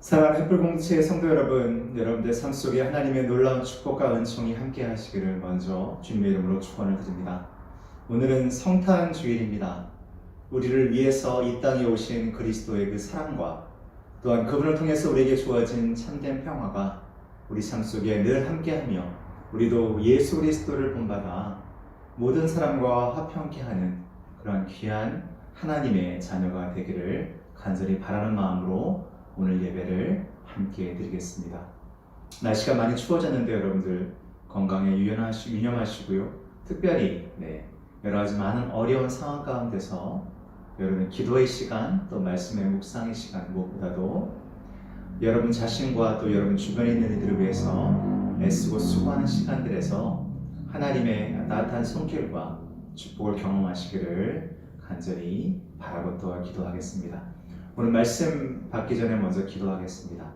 사랑하는 햇불공동체의 성도 여러분, 여러분들 삶 속에 하나님의 놀라운 축복과 은총이 함께 하시기를 먼저 주님의 이름으로 축원을 드립니다. 오늘은 성탄 주일입니다. 우리를 위해서 이 땅에 오신 그리스도의 그 사랑과 또한 그분을 통해서 우리에게 주어진 참된 평화가 우리 삶 속에 늘 함께하며 우리도 예수 그리스도를 본받아 모든 사람과 화평케 하는 그런 귀한 하나님의 자녀가 되기를 간절히 바라는 마음으로 오늘 예배를 함께 드리겠습니다. 날씨가 많이 추워졌는데 여러분들 건강에 유념하시고요. 특별히 여러 가지 많은 어려운 상황 가운데서 여러분 기도의 시간 또 말씀의 묵상의 시간 무엇보다도 여러분 자신과 또 여러분 주변에 있는 이들을 위해서 애쓰고 수고하는 시간들에서 하나님의 따뜻한 손길과 축복을 경험하시기를 간절히 바라고 또 기도하겠습니다. 오늘 말씀 받기 전에 먼저 기도하겠습니다.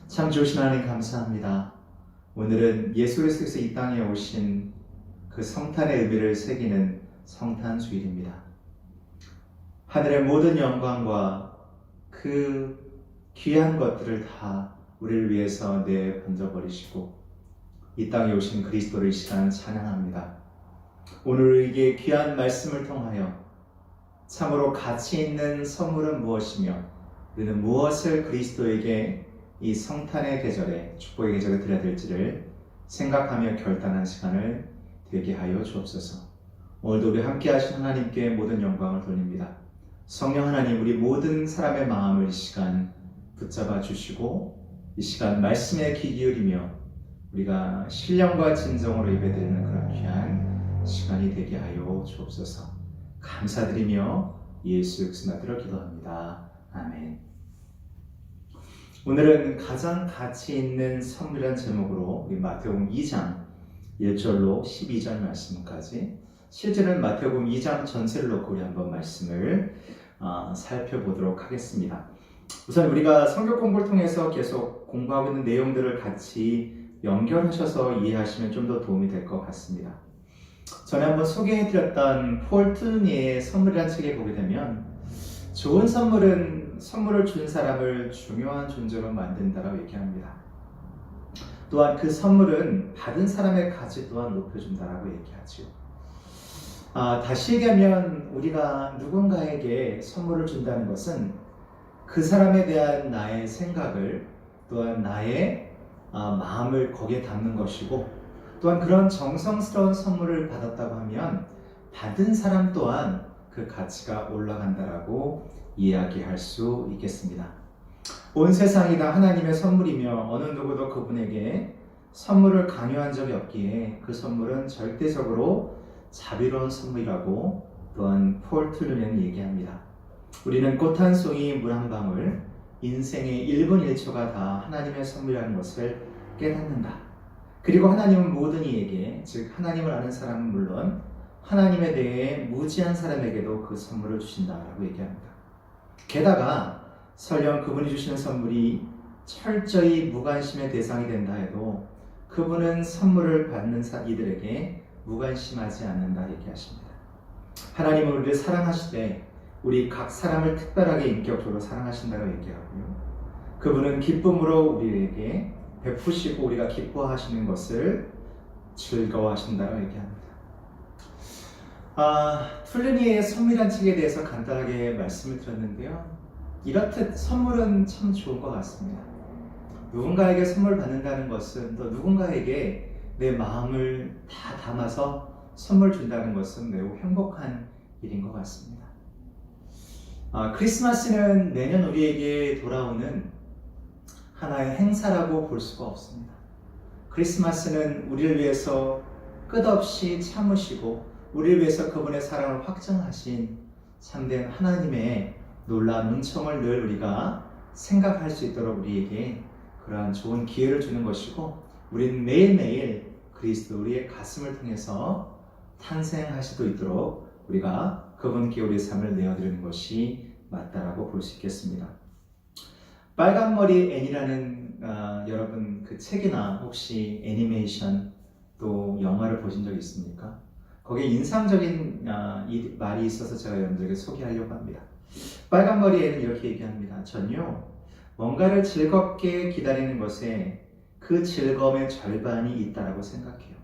참 좋으신 하나님 감사합니다. 오늘은 예수 그리스도께서 이 땅에 오신 그 성탄의 의미를 새기는 성탄 주일입니다. 하늘의 모든 영광과 그 귀한 것들을 다 우리를 위해서 내던져버리시고 이 땅에 오신 그리스도를 이 시간 찬양합니다. 오늘 우리에게 귀한 말씀을 통하여 참으로 가치 있는 선물은 무엇이며 우리는 무엇을 그리스도에게 이 성탄의 계절에 축복의 계절에 드려야 될지를 생각하며 결단한 시간을 되게 하여 주옵소서. 오늘도 우리 함께 하신 하나님께 모든 영광을 돌립니다. 성령 하나님, 우리 모든 사람의 마음을 이 시간 붙잡아 주시고 이 시간 말씀에 귀 기울이며 우리가 신령과 진정으로 예배드리는 그런 귀한 시간이 되게 하여 주옵소서. 감사드리며 예수 그리스도로 기도합니다. 아멘. 오늘은 가장 가치 있는 선물이라는 제목으로 우리 마태복음 2장 1절로 12절 말씀까지 실제는 마태복음 2장 전체를 놓고 우리 한번 말씀을 살펴보도록 하겠습니다. 우선 우리가 성경 공부를 통해서 계속 공부하고 있는 내용들을 같이 연결하셔서 이해하시면 좀 더 도움이 될 것 같습니다. 전에 한번 소개해드렸던 폴 트루니의 선물이라는 책에 보게 되면 좋은 선물은 선물을 준 사람을 중요한 존재로 만든다라고 얘기합니다. 또한 그 선물은 받은 사람의 가치 또한 높여준다라고 얘기하죠. 다시 얘기하면 우리가 누군가에게 선물을 준다는 것은 그 사람에 대한 나의 생각을 또한 나의 마음을 거기에 담는 것이고 또한 그런 정성스러운 선물을 받았다고 하면 받은 사람 또한 그 가치가 올라간다라고 이야기할 수 있겠습니다. 온 세상이 다 하나님의 선물이며 어느 누구도 그분에게 선물을 강요한 적이 없기에 그 선물은 절대적으로 자비로운 선물이라고 또한 폴 트루니는 얘기합니다. 우리는 꽃 한 송이 물 한 방울 인생의 1분 1초가 다 하나님의 선물이라는 것을 깨닫는다. 그리고 하나님은 모든 이에게, 즉 하나님을 아는 사람은 물론 하나님에 대해 무지한 사람에게도 그 선물을 주신다라고 얘기합니다. 게다가 설령 그분이 주시는 선물이 철저히 무관심의 대상이 된다 해도 그분은 선물을 받는 이들에게 무관심하지 않는다 얘기하십니다. 하나님은 우리를 사랑하시되 우리 각 사람을 특별하게 인격적으로 사랑하신다고 얘기하고요. 그분은 기쁨으로 우리에게 베푸시고 우리가 기뻐하시는 것을 즐거워하신다고 얘기합니다. 툴리니의 선물이라는 책에 대해서 간단하게 말씀을 드렸는데요. 이렇듯 선물은 참 좋은 것 같습니다. 누군가에게 선물 받는다는 것은 또 누군가에게 내 마음을 다 담아서 선물 준다는 것은 매우 행복한 일인 것 같습니다. 크리스마스는 매년 우리에게 돌아오는 하나의 행사라고 볼 수가 없습니다. 크리스마스는 우리를 위해서 끝없이 참으시고 우리를 위해서 그분의 사랑을 확증하신 참된 하나님의 놀라운 은총을 늘 우리가 생각할 수 있도록 우리에게 그러한 좋은 기회를 주는 것이고 우리는 매일매일 그리스도 우리의 가슴을 통해서 탄생하실 수 있도록 우리가 그분께 우리의 삶을 내어드리는 것이 맞다라고 볼 수 있겠습니다. 빨간머리 앤이라는 여러분 그 책이나 혹시 애니메이션 또 영화를 보신 적 있습니까? 거기에 인상적인 이 말이 있어서 제가 여러분들에게 소개하려고 합니다. 빨간 머리에는 이렇게 얘기합니다. 전요, 뭔가를 즐겁게 기다리는 것에 그 즐거움의 절반이 있다라고 생각해요.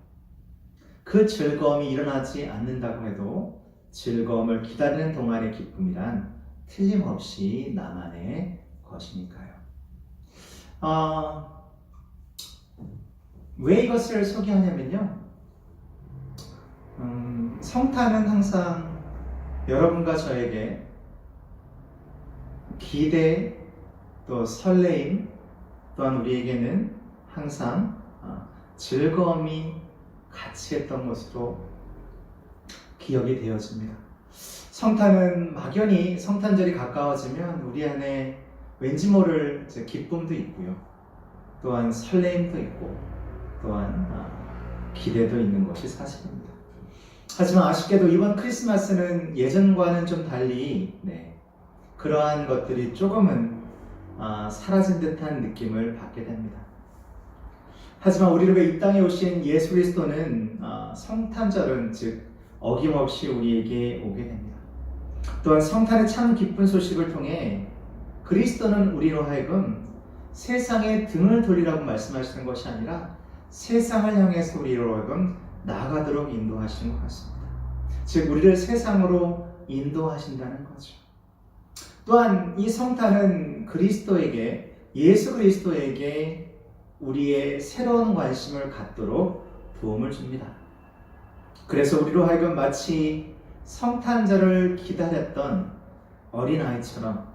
그 즐거움이 일어나지 않는다고 해도 즐거움을 기다리는 동안의 기쁨이란 틀림없이 나만의 것이니까요. 왜 이것을 소개하냐면요. 성탄은 항상 여러분과 저에게 기대, 또 설레임, 또한 우리에게는 항상 즐거움이 같이 했던 것으로 기억이 되어집니다. 성탄은 막연히 성탄절이 가까워지면 우리 안에 왠지 모를 기쁨도 있고요. 또한 설레임도 있고 또한 기대도 있는 것이 사실입니다. 하지만 아쉽게도 이번 크리스마스는 예전과는 좀 달리 그러한 것들이 조금은 사라진 듯한 느낌을 받게 됩니다. 하지만 우리를 위해 이 땅에 오신 예수 그리스도는 성탄절은 즉 어김없이 우리에게 오게 됩니다. 또한 성탄의 참 기쁜 소식을 통해 그리스도는 우리로 하여금 세상에 등을 돌리라고 말씀하시는 것이 아니라 세상을 향해서 우리로 하여금 나아가도록 인도하시는 것 같습니다. 즉 우리를 세상으로 인도하신다는 거죠. 또한 이 성탄은 그리스도에게, 예수 그리스도에게 우리의 새로운 관심을 갖도록 도움을 줍니다. 그래서 우리로 하여금 마치 성탄절을 기다렸던 어린아이처럼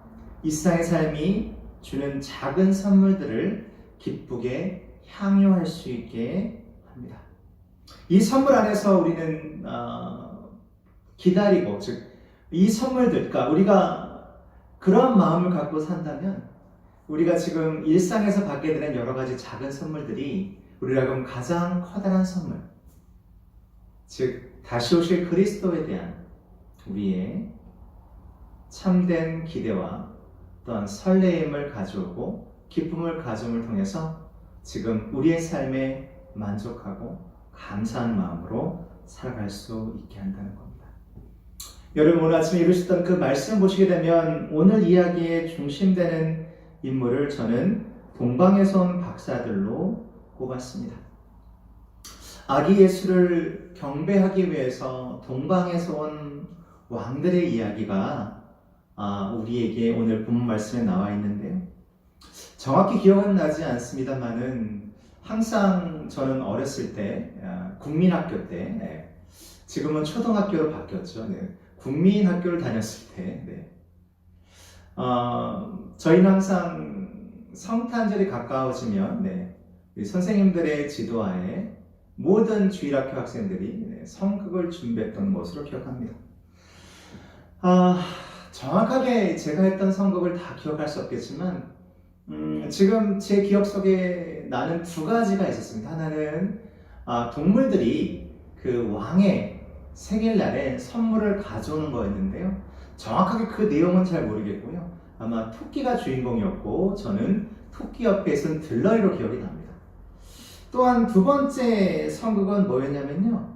이 세상의 삶이 주는 작은 선물들을 기쁘게 향유할 수 있게 합니다. 이 선물 안에서 우리는 기다리고, 즉 이 선물들, 그러니까 우리가 그런 마음을 갖고 산다면 우리가 지금 일상에서 받게 되는 여러 가지 작은 선물들이 우리라고 가장 커다란 선물, 즉 다시 오실 그리스도에 대한 우리의 참된 기대와 또한 설레임을 가져오고 기쁨을 가져옴을 통해서 지금 우리의 삶에 만족하고 감사한 마음으로 살아갈 수 있게 한다는 겁니다. 여러분, 오늘 아침에 읽으셨던 그 말씀 보시게 되면 오늘 이야기의 중심되는 인물을 저는 동방에서 온 박사들로 꼽았습니다. 아기 예수를 경배하기 위해서 동방에서 온 왕들의 이야기가 우리에게 오늘 본문 말씀에 나와 있는데요. 정확히 기억은 나지 않습니다만은 항상 저는 어렸을 때 국민학교 때, 지금은 초등학교로 바뀌었죠. 국민학교를 다녔을 때 저희는 항상 성탄절이 가까워지면 우리 선생님들의 지도하에 모든 주일학교 학생들이 성극을 준비했던 것으로 기억합니다. 정확하게 제가 했던 성극을 다 기억할 수 없겠지만 지금 제 기억 속에 나는 두 가지가 있었습니다. 하나는 동물들이 그 왕의 생일날에 선물을 가져오는 거였는데요. 정확하게 그 내용은 잘 모르겠고요. 아마 토끼가 주인공이었고 저는 토끼 옆에 있은 들러리로 기억이 납니다. 또한 두 번째 성극은 뭐였냐면요.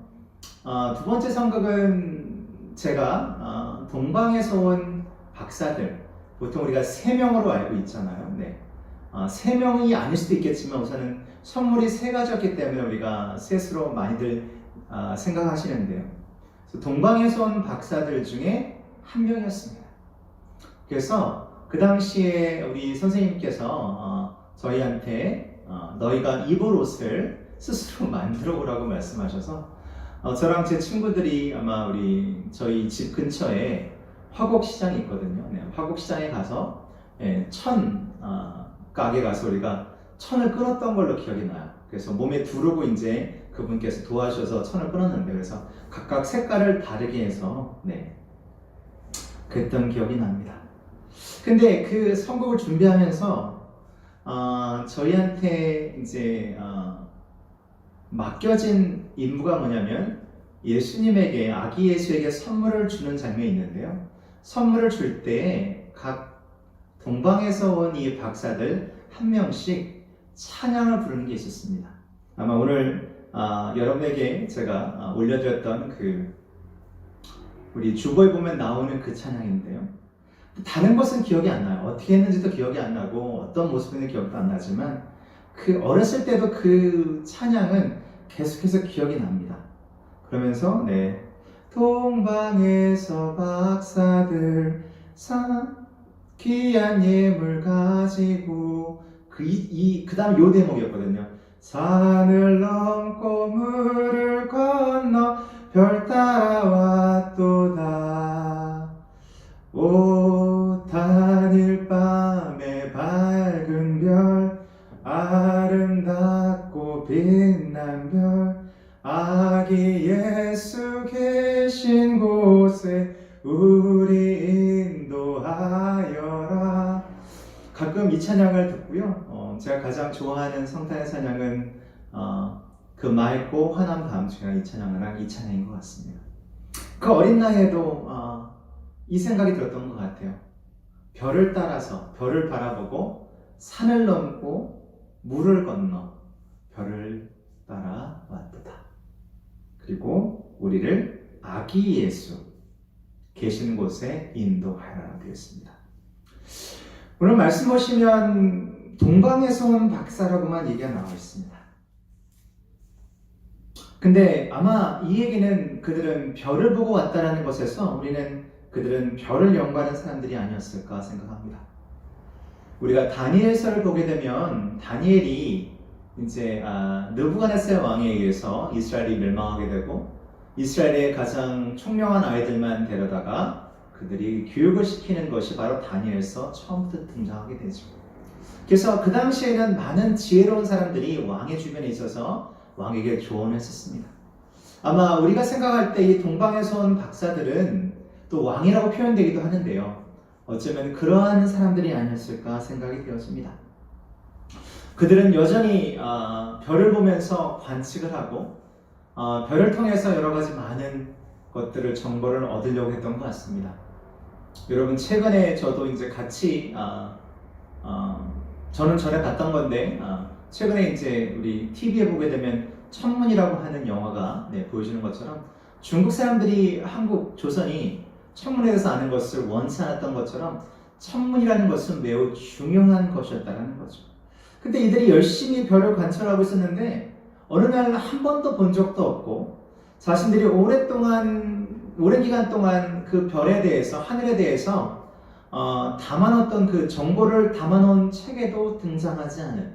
두 번째 성극은 제가 동방에서 온 박사들, 보통 우리가 3명으로 알고 있잖아요. 3명이 아닐 수도 있겠지만 우선은 선물이 3가지였기 때문에 우리가 셋으로 많이들 생각하시는데요. 동방에서 온 박사들 중에 한 명이었습니다. 그래서 그 당시에 우리 선생님께서 저희한테 너희가 입을 옷을 스스로 만들어 보라고 말씀하셔서 저랑 제 친구들이 아마 저희 집 근처에 화곡시장이 있거든요. 화곡시장에 가서 천 가게 가서 우리가 천을 끌었던 걸로 기억이 나요. 그래서 몸에 두르고 이제 그분께서 도와주셔서 천을 끌었는데, 그래서 각각 색깔을 다르게 해서 그랬던 기억이 납니다. 근데 그 선곡을 준비하면서 저희한테 이제 맡겨진 임무가 뭐냐면 예수님에게, 아기 예수에게 선물을 주는 장면이 있는데요. 선물을 줄 때 각 동방에서 온 이 박사들 한 명씩 찬양을 부르는 게 있었습니다. 아마 오늘 여러분에게 제가 올려드렸던 우리 주보에 보면 나오는 그 찬양인데요. 다른 것은 기억이 안 나요. 어떻게 했는지도 기억이 안 나고 어떤 모습인지 기억도 안 나지만 그 어렸을 때도 그 찬양은 계속해서 기억이 납니다. 그러면서 동방에서 박사들 귀한 예물 가지고 그 다음 요 대목이었거든요. 산을 넘고 물을 건너 별 따라왔도다. 오 단일 밤의 밝은 별 아름답고 빛난 별 아기 예수 계신 곳에 우리 인도하여라. 가끔 이 찬양을 듣고요. 제가 가장 좋아하는 성탄의 찬양은 그 맑고 환한 밤 중에 이 찬양인 것 같습니다. 그 어린 나이에도 이 생각이 들었던 것 같아요. 별을 따라서 별을 바라보고 산을 넘고 물을 건너 별을 따라 왔도다. 그리고 우리를 아기 예수 계신 곳에 인도하라 되었습니다. 오늘 말씀 보시면 동방에서 온 박사라고만 얘기가 나와 있습니다. 근데 아마 이 얘기는 그들은 별을 보고 왔다라는 것에서 그들은 별을 연구하는 사람들이 아니었을까 생각합니다. 우리가 다니엘서를 보게 되면 다니엘이 이제 느부갓네살 왕에 의해서 이스라엘이 멸망하게 되고 이스라엘의 가장 총명한 아이들만 데려다가 그들이 교육을 시키는 것이 바로 다니엘서 처음부터 등장하게 되죠. 그래서 그 당시에는 많은 지혜로운 사람들이 왕의 주변에 있어서 왕에게 조언을 했었습니다. 아마 우리가 생각할 때 이 동방에서 온 박사들은 또 왕이라고 표현되기도 하는데요. 어쩌면 그러한 사람들이 아니었을까 생각이 되어집니다. 그들은 여전히 별을 보면서 관측을 하고 별을 통해서 여러 가지 많은 것들을 정보를 얻으려고 했던 것 같습니다. 여러분 최근에 저도 이제 같이 저는 전에 봤던 건데 최근에 이제 우리 TV에 보게 되면 천문이라고 하는 영화가 보여주는 것처럼 중국 사람들이 한국 조선이 천문에 대해서 아는 것을 원치 않았던 것처럼 천문이라는 것은 매우 중요한 것이었다는 거죠. 근데 이들이 열심히 별을 관찰하고 있었는데 어느 날 한 번도 본 적도 없고 자신들이 오랜 기간 동안 그 별에 대해서 하늘에 대해서 담아놓았던 그 정보를 담아놓은 책에도 등장하지 않은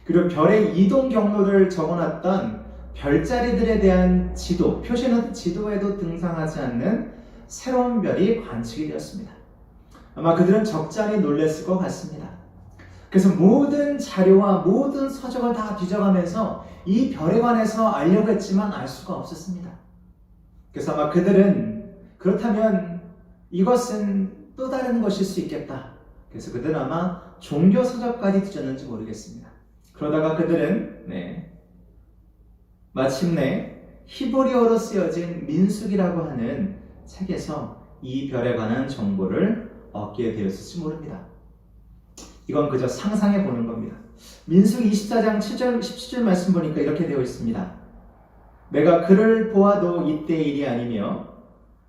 그리고 별의 이동 경로를 적어놨던 별자리들에 대한 지도, 표시는 지도에도 등장하지 않는 새로운 별이 관측이 되었습니다. 아마 그들은 적잖이 놀랐을 것 같습니다. 그래서 모든 자료와 모든 서적을 다 뒤져가면서 이 별에 관해서 알려고 했지만 알 수가 없었습니다. 그래서 아마 그들은 그렇다면 이것은 또 다른 것일 수 있겠다. 그래서 그들은 아마 종교 서적까지 뒤졌는지 모르겠습니다. 그러다가 그들은 마침내 히브리어로 쓰여진 민수기라고 하는 책에서 이 별에 관한 정보를 얻게 되었을지 모릅니다. 이건 그저 상상해 보는 겁니다. 민수기 24장 7절 17절 말씀 보니까 이렇게 되어 있습니다. 내가 그를 보아도 이때 일이 아니며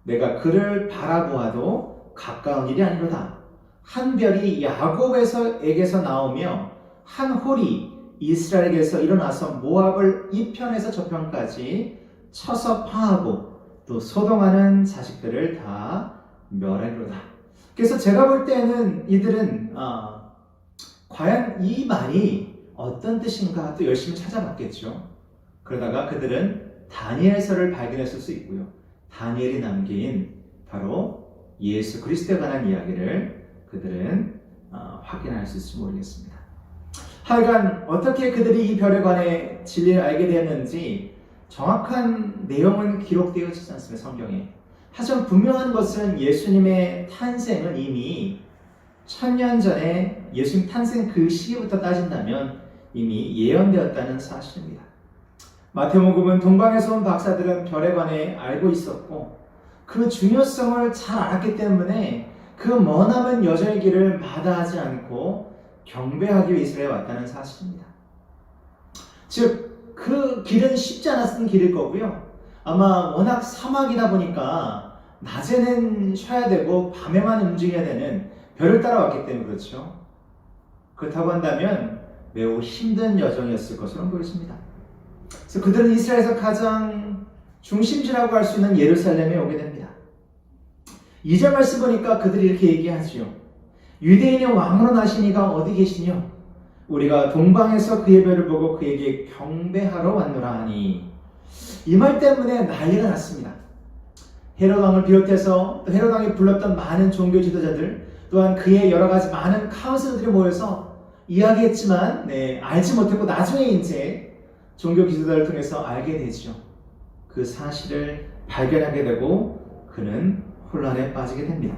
내가 그를 바라보아도 가까운 일이 아니로다. 한 별이 야곱에게서 나오며 한 홀이 이스라엘에게서 일어나서 모압을 이 편에서 저 편까지 쳐서 파하고 또 소동하는 자식들을 다 멸하리로다. 그래서 제가 볼 때는 이들은 과연 이 말이 어떤 뜻인가 또 열심히 찾아봤겠죠. 그러다가 그들은 다니엘서를 발견했을 수 있고요. 다니엘이 남긴 바로 예수 그리스도에 관한 이야기를 그들은 확인할 수 있을지 모르겠습니다. 하여간 어떻게 그들이 이 별에 관해 진리를 알게 되었는지 정확한 내용은 기록되어 있지 않습니다. 성경에. 하지만 분명한 것은 예수님의 탄생은 이미 1000년 전에 예수님 탄생 그 시기부터 따진다면 이미 예언되었다는 사실입니다. 마태복음은 동방에서 온 박사들은 별에 관해 알고 있었고 그 중요성을 잘 알았기 때문에 그 머나먼 여정의 길을 마다하지 않고 경배하기 위해 이스라엘에 왔다는 사실입니다. 즉, 그 길은 쉽지 않았던 길일 거고요. 아마 워낙 사막이다 보니까 낮에는 쉬어야 되고 밤에만 움직여야 되는 별을 따라왔기 때문에 그렇죠. 그렇다고 한다면 매우 힘든 여정이었을 것으로 보여집니다. 그래서 그들은 이스라엘에서 가장 중심지라고 할 수 있는 예루살렘에 오게 됩니다. 2절 말씀 보니까 그들이 이렇게 얘기하지요. 유대인의 왕으로 나신 이가 어디 계시뇨? 우리가 동방에서 그의 별을 보고 그에게 경배하러 왔노라 하니, 이 말 때문에 난리가 났습니다. 헤롯 왕을 비롯해서 또 헤롯 왕이 불렀던 많은 종교 지도자들, 또한 그의 여러 가지 많은 카운슬들이 모여서 이야기했지만 알지 못했고 나중에 이제 종교 지도자를 통해서 알게 되죠. 그 사실을 발견하게 되고 그는 혼란에 빠지게 됩니다.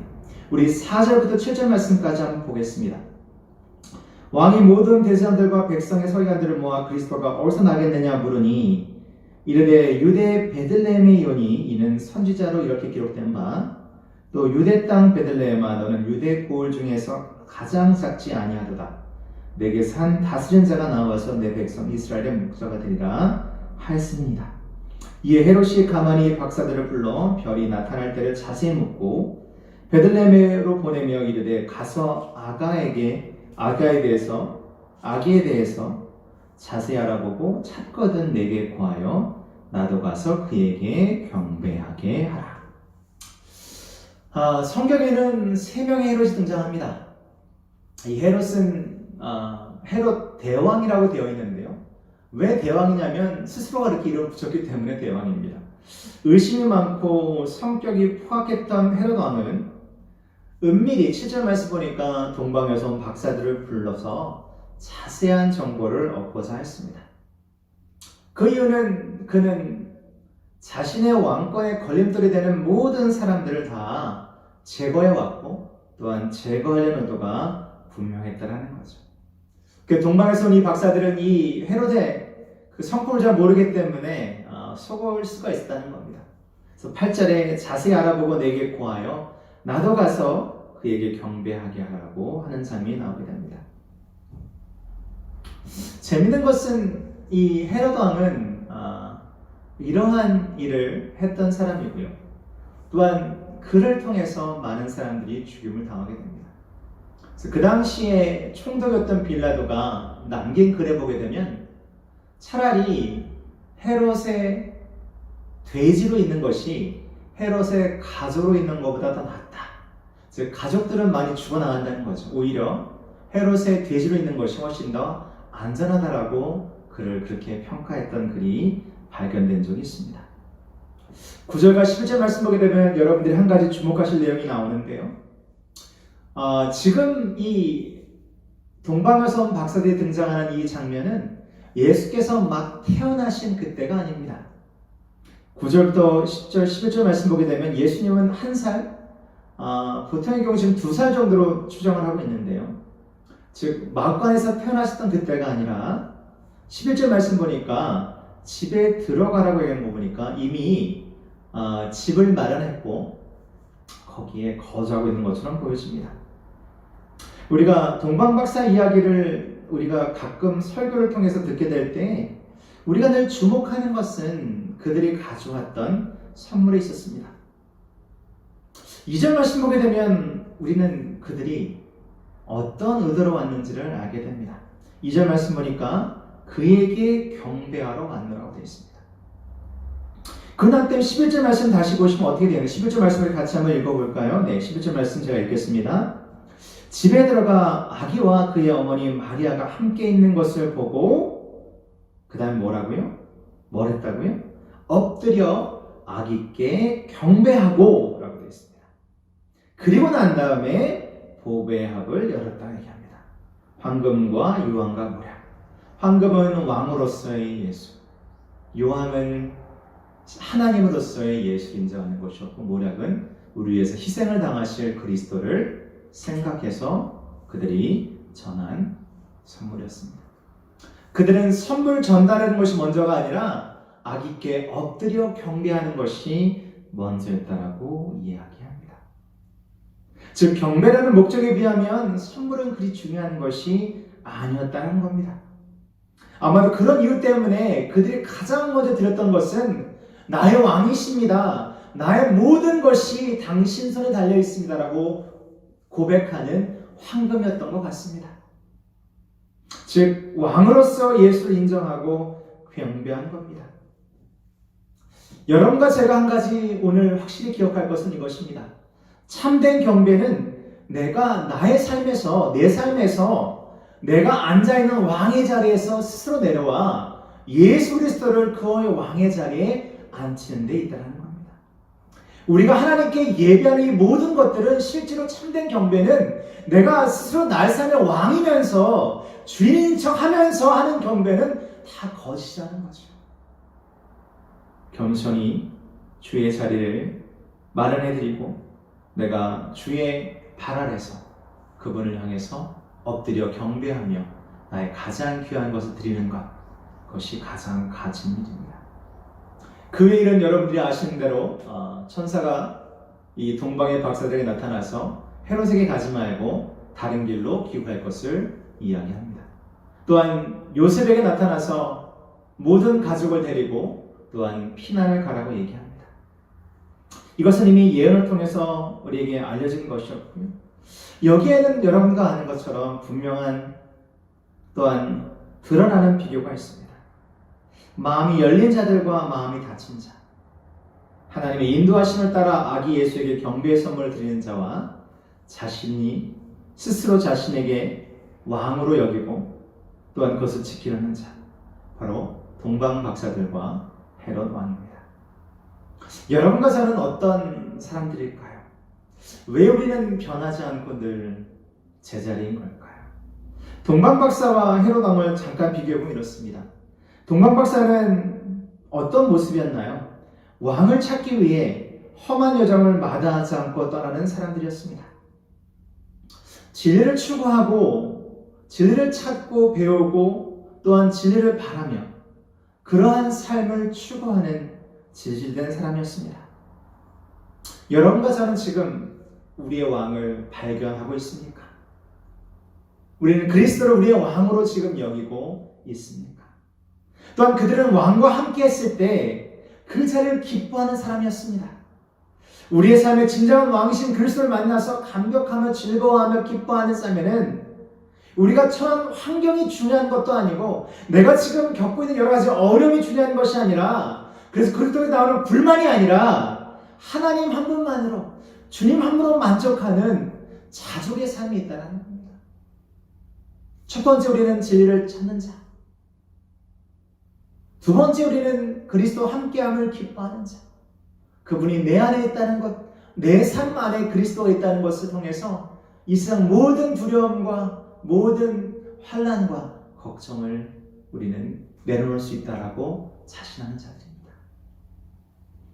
우리 4절부터 7절 말씀까지 한번 보겠습니다. 왕이 모든 대제사장들과 백성의 서기관들을 모아 그리스도가 어디서 나겠느냐 물으니 이르되 유대 베들레헴의 이오니 이는 선지자로 이렇게 기록된 바 또 유대 땅 베들레헴아 너는 유대 고을 중에서 가장 작지 아니하도다. 내게 산 다스린 자가 나와서 내 백성 이스라엘의 목자가 되리라 하였습니다. 이에 헤롯이 가만히 박사들을 불러 별이 나타날 때를 자세히 묻고 베들레헴으로 보내며 이르되 가서 아기에 대해서 자세히 알아보고 찾거든 내게 구하여 나도 가서 그에게 경배하게 하라. 성경에는 3명의 헤롯이 등장합니다. 이 헤롯은 헤롯 대왕이라고 되어 있는데요. 왜 대왕이냐면 스스로가 이렇게 이름을 붙였기 때문에 대왕입니다. 의심이 많고 성격이 포악했던 헤롯 왕은 은밀히 7절 말씀 보니까 동방에서 온 박사들을 불러서 자세한 정보를 얻고자 했습니다. 그 이유는 그는 자신의 왕권에 걸림돌이 되는 모든 사람들을 다 제거해왔고 또한 제거하려는 의도가 분명했다는 거죠. 그 동방에서 온 이 박사들은 이 헤롯의 그 성품을 잘 모르기 때문에 속을 수가 있었다는 겁니다. 그래서 8절에 자세히 알아보고 내게 구하여 나도 가서 그에게 경배하게 하라고 하는 장면이 나오게 됩니다. 재밌는 것은 이 헤롯 왕은 이러한 일을 했던 사람이고요. 또한 그를 통해서 많은 사람들이 죽임을 당하게 됩니다. 그래서 그 당시에 총독이었던 빌라도가 남긴 글에 보게 되면 차라리 헤롯의 돼지로 있는 것이 헤롯의 가족으로 있는 것보다 더 낫다. 즉 가족들은 많이 죽어나간다는 거죠. 오히려 헤롯의 돼지로 있는 것이 훨씬 더 안전하다라고 그를 그렇게 평가했던 글이 발견된 적이 있습니다. 9절과 11절 말씀 보게 되면 여러분들이 한 가지 주목하실 내용이 나오는데요. 지금 이 동방에서 온 박사들이 등장하는 이 장면은 예수께서 막 태어나신 그때가 아닙니다. 9절부터 10절, 11절 말씀 보게 되면 예수님은 1살, 보통의 경우 지금 2살 정도로 추정을 하고 있는데요. 즉 마을관에서 태어나셨던 그때가 아니라 11절 말씀 보니까 집에 들어가라고 얘기하는 거 보니까 이미 집을 마련했고 거기에 거주하고 있는 것처럼 보여집니다. 우리가 동방박사 이야기를 우리가 가끔 설교를 통해서 듣게 될 때 우리가 늘 주목하는 것은 그들이 가져왔던 선물이 있었습니다. 2절 말씀 보게 되면 우리는 그들이 어떤 의도로 왔는지를 알게 됩니다. 2절 말씀 보니까 그에게 경배하러 왔노라고 되어 있습니다. 그날 때 11절 말씀 다시 보시면 어떻게 되나요? 11절 말씀을 같이 한번 읽어볼까요? 네, 11절 말씀 제가 읽겠습니다. 집에 들어가 아기와 그의 어머니 마리아가 함께 있는 것을 보고 그 다음에 뭐라고요? 뭘 했다고요? 엎드려 아기께 경배하고 라고 되어 있습니다. 그리고 난 다음에 보배합을 열었다고 얘기합니다. 황금과 유황과 모략. 황금은 왕으로서의 예수, 유황은 하나님으로서의 예수를 인정하는 것이었고 모략은 우리 위해서 희생을 당하실 그리스도를 생각해서 그들이 전한 선물이었습니다. 그들은 선물 전달하는 것이 먼저가 아니라 아기께 엎드려 경배하는 것이 먼저였다라고 이야기합니다. 즉 경배라는 목적에 비하면 선물은 그리 중요한 것이 아니었다는 겁니다. 아마도 그런 이유 때문에 그들이 가장 먼저 드렸던 것은 나의 왕이십니다. 나의 모든 것이 당신 손에 달려 있습니다라고 고백하는 황금이었던 것 같습니다. 즉 왕으로서 예수를 인정하고 경배한 겁니다. 여러분과 제가 한 가지 오늘 확실히 기억할 것은 이것입니다. 참된 경배는 내가 나의 삶에서, 내 삶에서 내가 앉아있는 왕의 자리에서 스스로 내려와 예수 그리스도를 그의 왕의 자리에 앉히는 데 있다는 겁니다. 우리가 하나님께 예배하는 이 모든 것들은 실제로 참된 경배는 내가 스스로 나의 삶의 왕이면서 주인인 척 하면서 하는 경배는 다 거짓이라는 거죠. 겸손히 주의 자리를 마련해드리고 내가 주의 발 아래서 그분을 향해서 엎드려 경배하며 나의 가장 귀한 것을 드리는 것, 그것이 가장 가진 일입니다. 그 일은 여러분들이 아시는 대로 천사가 이 동방의 박사들에게 나타나서 헤롯에게 가지 말고 다른 길로 귀국할 것을 이야기합니다. 또한 요셉에게 나타나서 모든 가족을 데리고 또한 피난을 가라고 얘기합니다. 이것은 이미 예언을 통해서 우리에게 알려진 것이었고요. 여기에는 여러분과 아는 것처럼 분명한 또한 드러나는 비교가 있습니다. 마음이 열린 자들과 마음이 닫힌 자, 하나님의 인도하심을 따라 아기 예수에게 경배의 선물을 드리는 자와 자신이 스스로 자신에게 왕으로 여기고 또한 그것을 지키려는 자, 바로 동방 박사들과 헤롯 왕입니다. 여러분과 저는 어떤 사람들일까요? 왜 우리는 변하지 않고 늘 제자리인 걸까요? 동방 박사와 헤롯 왕을 잠깐 비교해보면 이렇습니다. 동방 박사는 어떤 모습이었나요? 왕을 찾기 위해 험한 여정을 마다하지 않고 떠나는 사람들이었습니다. 진리를 추구하고 진리를 찾고 배우고 또한 진리를 바라며 그러한 삶을 추구하는 진실된 사람이었습니다. 여러분과 저는 지금 우리의 왕을 발견하고 있습니까? 우리는 그리스도를 우리의 왕으로 지금 여기고 있습니까? 또한 그들은 왕과 함께 했을 때 그 자리를 기뻐하는 사람이었습니다. 우리의 삶의 진정한 왕이신 그리스도를 만나서 감격하며 즐거워하며 기뻐하는 삶에는 우리가 처한 환경이 중요한 것도 아니고 내가 지금 겪고 있는 여러 가지 어려움이 중요한 것이 아니라 그래서 그리스도에 나오는 불만이 아니라 하나님 한 분만으로 주님 한 분으로 만족하는 자족의 삶이 있다는 겁니다. 첫 번째 우리는 진리를 찾는 자. 두 번째 우리는 그리스도 함께함을 기뻐하는 자. 그분이 내 안에 있다는 것, 내 삶 안에 그리스도가 있다는 것을 통해서 이 세상 모든 두려움과 모든 환난과 걱정을 우리는 내려놓을 수 있다라고 자신하는 자들입니다.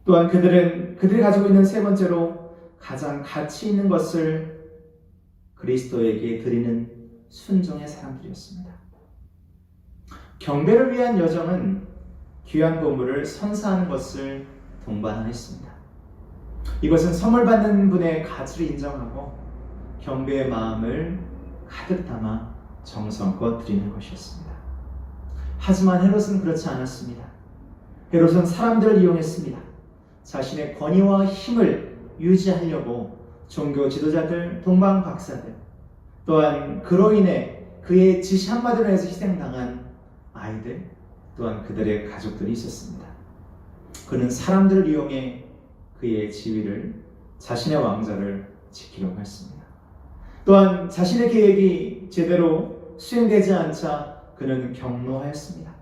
또한 그들이 가지고 있는 세 번째로 가장 가치 있는 것을 그리스도에게 드리는 순종의 사람들이었습니다. 경배를 위한 여정은 귀한 보물을 선사하는 것을 동반하였습니다. 이것은 선물 받는 분의 가치를 인정하고 경배의 마음을 가득 담아 정성껏 드리는 것이었습니다. 하지만 헤롯은 그렇지 않았습니다. 헤롯은 사람들을 이용했습니다. 자신의 권위와 힘을 유지하려고 종교 지도자들, 동방 박사들, 또한 그로 인해 그의 지시 한마디로 해서 희생당한 아이들, 또한 그들의 가족들이 있었습니다. 그는 사람들을 이용해 그의 지위를, 자신의 왕좌를 지키려고 했습니다. 또한 자신의 계획이 제대로 수행되지 않자 그는 경노하였습니다.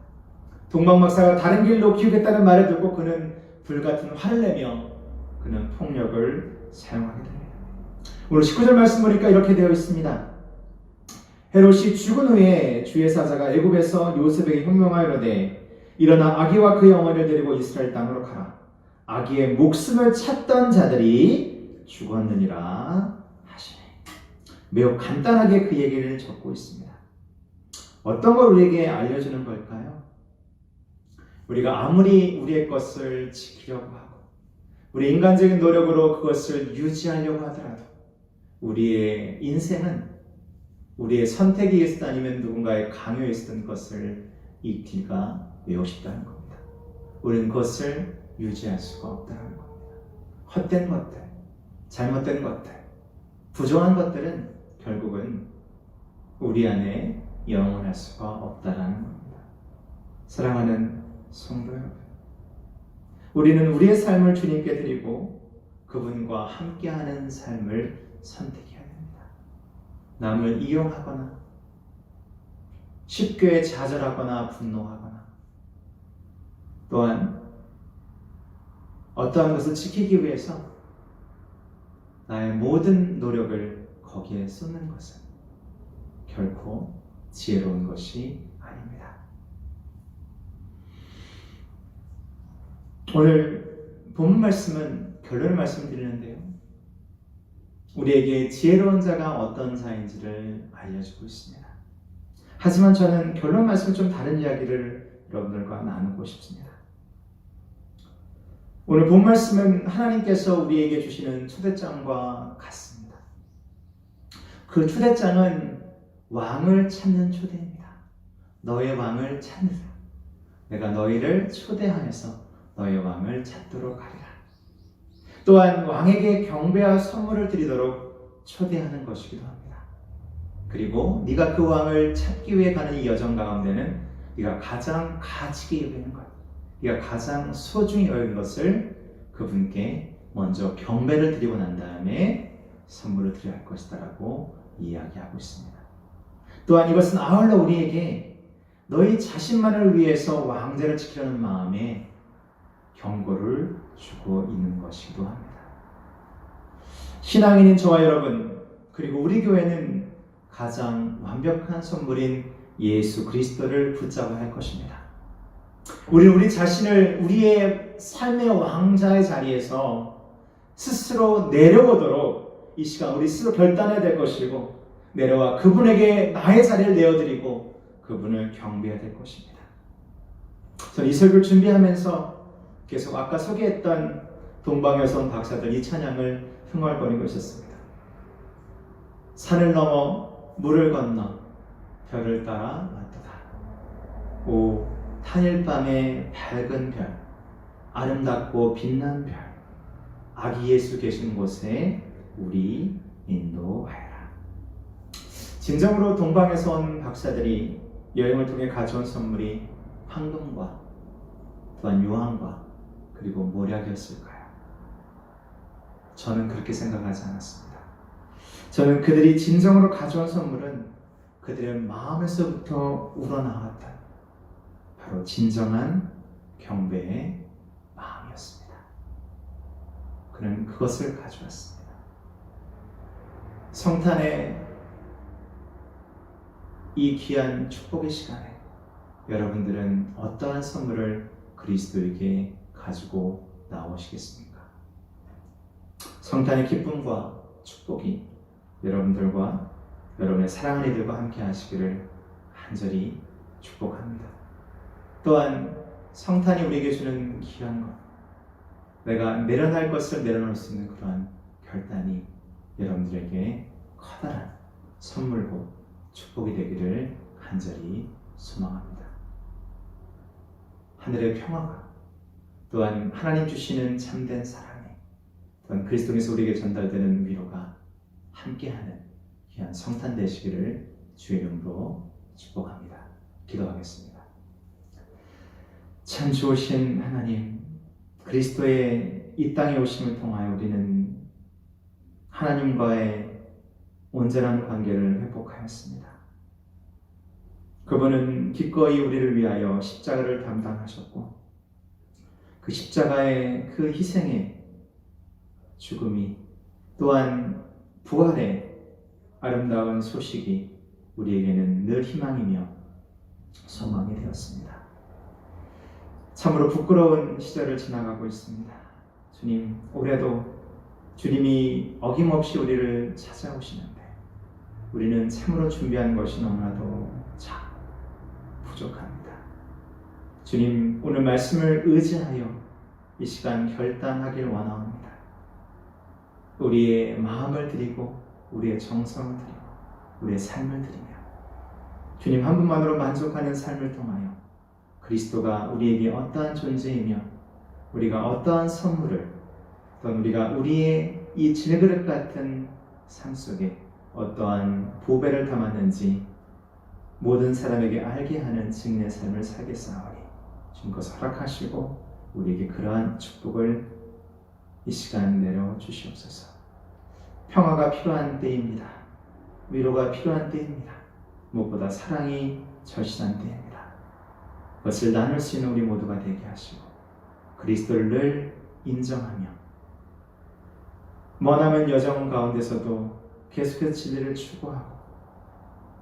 동방 박사가 다른 길로 기웃했다는 말을 듣고 그는 불같은 화를 내며 그는 폭력을 사용하게 됩니다. 오늘 19절 말씀 보니까 이렇게 되어 있습니다. 헤롯이 죽은 후에 주의 사자가 애굽에서 요셉에게 현명하여되 일어나 아기와 그의 어머니를 데리고 이스라엘 땅으로 가라. 아기의 목숨을 찾던 자들이 죽었느니라 하시네. 매우 간단하게 그 얘기를 적고 있습니다. 어떤 걸 우리에게 알려주는 걸까요? 우리가 아무리 우리의 것을 지키려고 하고 우리 인간적인 노력으로 그것을 유지하려고 하더라도 우리의 인생은 우리의 선택에 있든 아니면 누군가의 강요에 있든 것을 잃기가 매우 쉽다는 겁니다. 우리는 그것을 유지할 수가 없다는 겁니다. 헛된 것들, 잘못된 것들, 부정한 것들은 결국은 우리 안에 영원할 수가 없다라는 겁니다. 사랑하는 성도 여러분, 우리는 우리의 삶을 주님께 드리고 그분과 함께하는 삶을 선택해야 됩니다. 남을 이용하거나 쉽게 좌절하거나 분노하거나 또한 어떠한 것을 지키기 위해서 나의 모든 노력을 거기에 쏟는 것은 결코 지혜로운 것이 아닙니다. 오늘 본문 말씀은 결론을 말씀드리는데요. 우리에게 지혜로운 자가 어떤 자인지를 알려주고 있습니다. 하지만 저는 결론 말씀은 좀 다른 이야기를 여러분들과 나누고 싶습니다. 오늘 본 말씀은 하나님께서 우리에게 주시는 초대장과 같습니다. 그 초대장은 왕을 찾는 초대입니다. 너의 왕을 찾느라. 내가 너희를 초대하여서 너의 왕을 찾도록 하리라. 또한 왕에게 경배와 선물을 드리도록 초대하는 것이기도 합니다. 그리고 네가 그 왕을 찾기 위해 가는 이 여정 가운데는 네가 가장 가치게 여기는 것, 네가 가장 소중히 여기는 것을 그분께 먼저 경배를 드리고 난 다음에 선물을 드려야 할 것이다 라고 이야기하고 있습니다. 또한 이것은 아울러 우리에게 너희 자신만을 위해서 왕제를 지키려는 마음에 경고를 주고 있는 것이기도 합니다. 신앙인인 저와 여러분, 그리고 우리 교회는 가장 완벽한 선물인 예수 그리스도를 붙잡아야 할 것입니다. 우리는 우리 자신을 우리의 삶의 왕자의 자리에서 스스로 내려오도록 이 시간 우리 스스로 결단해야 될 것이고, 내려와 그분에게 나의 자리를 내어드리고 그분을 경배해야 될 것입니다. 저는 이 설교를 준비하면서 계속 아까 소개했던 동방여성 박사들 이 찬양을 흥얼거리고 있었습니다. 산을 넘어 물을 건너 별을 따라 왔도다. 오 탄일밤의 밝은 별, 아름답고 빛난 별, 아기 예수 계신 곳에 우리 인도하여라. 진정으로 동방에서 온 박사들이 여행을 통해 가져온 선물이 황금과 또한 유황과 그리고 모략이었을까요? 저는 그렇게 생각하지 않았습니다. 저는 그들이 진정으로 가져온 선물은 그들의 마음에서부터 우러나왔던 바로 진정한 경배의 마음이었습니다. 그는 그것을 가져왔습니다. 성탄의 이 귀한 축복의 시간에 여러분들은 어떠한 선물을 그리스도에게 가지고 나오시겠습니까? 성탄의 기쁨과 축복이 여러분들과 여러분의 사랑하는 이들과 함께 하시기를 간절히 축복합니다. 또한 성탄이 우리에게 주는 귀한 것, 내가 내려놓을 것을 내려놓을 수 있는 그러한 결단이 여러분들에게 커다란 선물고 축복이 되기를 간절히 소망합니다. 하늘의 평화가 또한 하나님 주시는 참된 사랑이 또한 그리스도에서 우리에게 전달되는 위로가 함께하는 귀한 성탄 되시기를 주의 이름으로 축복합니다. 기도하겠습니다. 참 좋으신 하나님, 그리스도의 이 땅에 오심을 통하여 우리는 하나님과의 온전한 관계를 회복하였습니다. 그분은 기꺼이 우리를 위하여 십자가를 담당하셨고 그 십자가의 그 희생의 죽음이 또한 부활의 아름다운 소식이 우리에게는 늘 희망이며 소망이 되었습니다. 참으로 부끄러운 시절을 지나가고 있습니다. 주님, 올해도 주님이 어김없이 우리를 찾아오시는데 우리는 참으로 준비한 것이 너무나도 작고 부족합니다. 주님, 오늘 말씀을 의지하여 이 시간 결단하길 원하옵니다. 우리의 마음을 드리고 우리의 정성을 드리고 우리의 삶을 드리며 주님 한 분만으로 만족하는 삶을 통하여 그리스도가 우리에게 어떠한 존재이며 우리가 어떠한 선물을 또한 우리가 우리의 이 질그릇 같은 삶 속에 어떠한 보배를 담았는지 모든 사람에게 알게 하는 증인의 삶을 살겠사오니 주님 것을 허락하시고 우리에게 그러한 축복을 이 시간 내려 주시옵소서. 평화가 필요한 때입니다. 위로가 필요한 때입니다. 무엇보다 사랑이 절실한 때입니다. 그것을 나눌 수 있는 우리 모두가 되게 하시고 그리스도를 늘 인정하며 머나먼 여정 가운데서도 계속해서 진리를 추구하고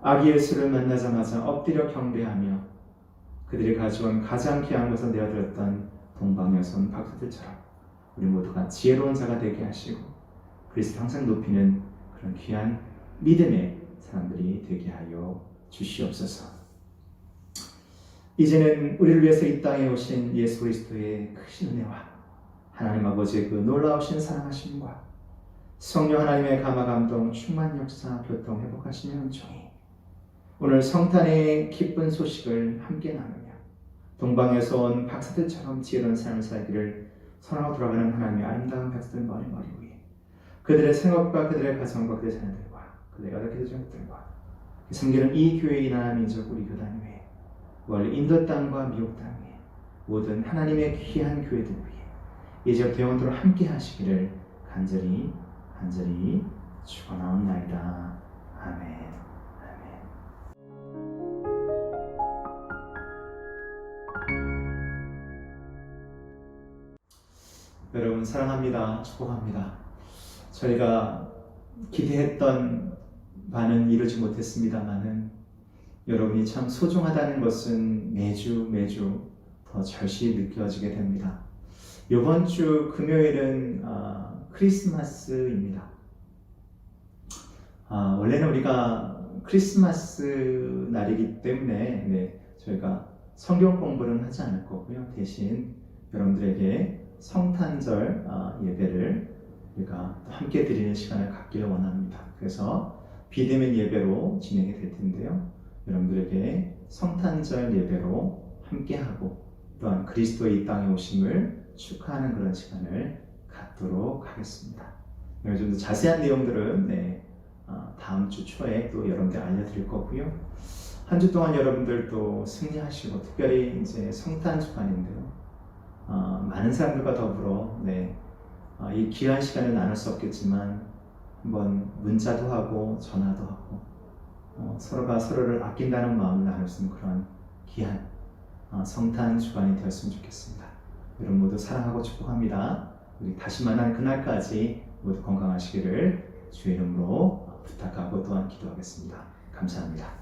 아기 예수를 만나자마자 엎드려 경배하며 그들이 가져온 가장 귀한 것을 내어드렸던 동방여성 박사들처럼 우리 모두가 지혜로운 자가 되게 하시고 그리스도 항상 높이는 그런 귀한 믿음의 사람들이 되게 하여 주시옵소서. 이제는 우리를 위해서 이 땅에 오신 예수 그리스도의 크신 은혜와 하나님 아버지의 그 놀라우신 사랑하심과 성령 하나님의 감화 감동 충만 역사 교통 회복하시는 은총이 오늘 성탄의 기쁜 소식을 함께 나누며 동방에서 온 박사들처럼 지혜로운 삶을 살기를 선하고 돌아가는 하나님의 아름다운 백성들 머리 위에 그들의 생업과 그들의 가정과 그들의 자녀들과 그들의 여러 가족들과 섬기는 이 교회의 나라 민족 우리 교단 위에 원래 인도 땅과 미국 땅 위에 모든 하나님의 귀한 교회들 위에 이제부터 영원토록 함께 하시기를 간절히 축원하옵나이다. 아멘. 여러분 사랑합니다. 축복합니다. 저희가 기대했던 바는 이루지 못했습니다만은 여러분이 참 소중하다는 것은 매주 더 절실히 느껴지게 됩니다. 이번 주 금요일은 크리스마스입니다. 원래는 우리가 크리스마스 날이기 때문에 저희가 성경 공부는 하지 않을 거고요. 대신 여러분들에게 성탄절 예배를 우리가 함께 드리는 시간을 갖기를 원합니다. 그래서 비대면 예배로 진행이 될 텐데요. 여러분들에게 성탄절 예배로 함께하고 또한 그리스도의 이 땅에 오심을 축하하는 그런 시간을 갖도록 하겠습니다. 좀 더 자세한 내용들은 다음 주 초에 또 여러분들 알려드릴 거고요. 한 주 동안 여러분들도 승리하시고 특별히 이제 성탄 주간인데요. 많은 사람들과 더불어 이 귀한 시간을 나눌 수 없겠지만 한번 문자도 하고 전화도 하고 서로가 서로를 아낀다는 마음을 나눌 수 있는 그런 귀한 성탄 주간이 되었으면 좋겠습니다. 여러분 모두 사랑하고 축복합니다. 우리 다시 만나는 그날까지 모두 건강하시기를 주의 이름으로 부탁하고 또한 기도하겠습니다. 감사합니다.